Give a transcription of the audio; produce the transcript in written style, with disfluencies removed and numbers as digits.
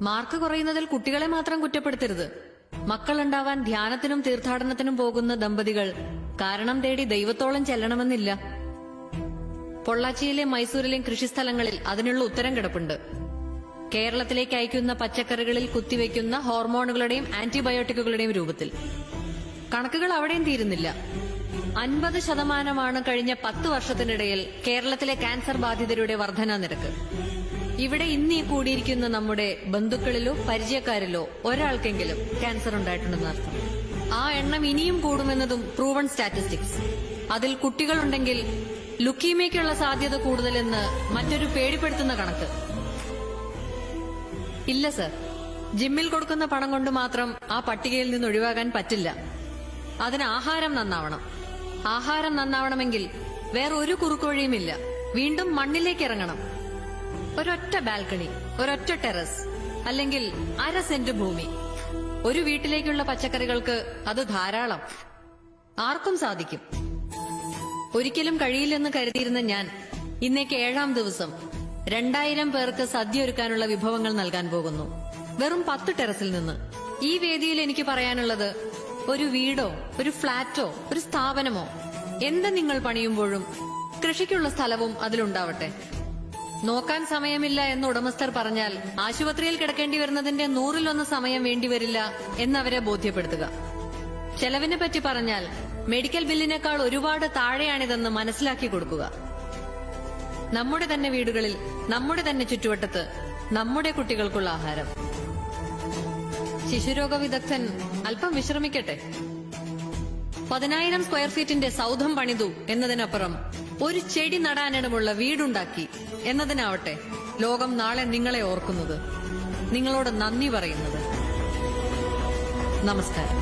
Mark കുറയുന്നതിൽ കുട്ടികളെ മാത്രം കുറ്റപ്പെടുത്തരുത്. മക്കളുണ്ടാവാൻ ധ്യാനത്തിനും തീർത്ഥാടനത്തിനും പോകുന്ന ദമ്പതികൾ കാരണം തേടി ദൈവത്തോളം ചെല്ലണമെന്നില്ല. പൊള്ളാച്ചിയിലെ മൈസൂരിലെയും കൃഷിസ്ഥലങ്ങളിൽ അതിനുള്ള ഉത്തരം കിടപ്പുണ്ട്. കേരളത്തിലേക്ക് അയക്കുന്ന പച്ചക്കറികളിൽ കുത്തിവെക്കുന്ന ഹോർമോണുകളുടെയും ആന്റിബയോട്ടിക്കുകളുടെയും രൂപത്തിൽ. കണക്കുകൾ അവിടെയും തീരുന്നില്ല. 50% കഴിഞ്ഞ 10 വർഷത്തിനിടയിൽ കേരളത്തിലെ ക്യാൻസർ ബാധിതരുടെ വർധനാ നിരക്ക്. ഇവിടെ ഇന്നീ കൂടിയിരിക്കുന്ന നമ്മുടെ ബന്ധുക്കളിലോ പരിചയക്കാരിലോ ഒരാൾക്കെങ്കിലും ക്യാൻസർ ഉണ്ടായിട്ടുണ്ടെന്ന് അർത്ഥം. ആ എണ്ണം ഇനിയും കൂടുമെന്നതും പ്രൂവൺ സ്റ്റാറ്റിസ്റ്റിക്സ്. അതിൽ കുട്ടികളുണ്ടെങ്കിൽ ലുക്കീമിയയ്ക്കുള്ള സാധ്യത കൂടുതലെന്ന് മറ്റൊരു പേടിപ്പെടുത്തുന്ന കണക്ക്. ഇല്ല സർ, ജിമ്മിൽ കൊടുക്കുന്ന പണം കൊണ്ട് മാത്രം ആ പട്ടികയിൽ നിന്ന് ഒഴിവാകാൻ പറ്റില്ല. അതിന് ആഹാരം നന്നാവണം. ആഹാരം നന്നാവണമെങ്കിൽ വേറെ ഒരു കുറുക്കുവഴിയുമില്ല. വീണ്ടും മണ്ണിലേക്ക് ഇറങ്ങണം. ഒരൊറ്റ ബാൽക്കണി, ഒരൊറ്റ ടെറസ്, അല്ലെങ്കിൽ 1/2 സെന്റ് ഭൂമി. ഒരു വീട്ടിലേക്കുള്ള പച്ചക്കറികൾക്ക് അത് ധാരാളം. ആർക്കും സാധിക്കും. ഒരിക്കലും കഴിയില്ലെന്ന് കരുതിയിരുന്ന ഞാൻ ഇന്നേക്ക് 7ാം ദിവസം 2000 പേർക്ക് സദ്യ ഒരുക്കാനുള്ള വിഭവങ്ങൾ നൽകാൻ പോകുന്നു. വെറും 10 ടെറസിൽ നിന്ന്. ഈ വേദിയിൽ എനിക്ക് പറയാനുള്ളത്, ഒരു വീടോ ഒരു ഫ്ളാറ്റോ ഒരു സ്ഥാപനമോ എന്ത് നിങ്ങൾ പണിയുമ്പോഴും കൃഷിക്കുള്ള സ്ഥലവും അതിലുണ്ടാവട്ടെ. നോക്കാൻ സമയമില്ല എന്ന് ഉടമസ്ഥർ പറഞ്ഞാൽ ആശുപത്രിയിൽ കിടക്കേണ്ടി വരുന്നതിന്റെ 100-1 സമയം വേണ്ടിവരില്ല എന്നവരെ ബോധ്യപ്പെടുത്തുക. ചെലവിനെ പറ്റി പറഞ്ഞാൽ മെഡിക്കൽ ബില്ലിനേക്കാൾ ഒരുപാട് താഴെയാണിതെന്ന് മനസ്സിലാക്കി കൊടുക്കുക. നമ്മുടെ തന്നെ വീടുകളിൽ, നമ്മുടെ തന്നെ ചുറ്റുവട്ടത്ത് നമ്മുടെ കുട്ടികൾക്കുള്ള ആഹാരം. ശിശുരോഗ വിദഗ്ധൻ അല്പം വിശ്രമിക്കട്ടെ. 10,000 സ്ക്വയർ ഫീറ്റിന്റെ സൗധം പണിതു എന്നതിനപ്പുറം ഒരു ചെടി നടാനിടമുള്ള വീടുണ്ടാക്കി എന്നതിനാവട്ടെ ലോകം നാളെ നിങ്ങളെ ഓർക്കുന്നത്, നിങ്ങളോട് നന്ദി പറയുന്നത്. നമസ്കാരം.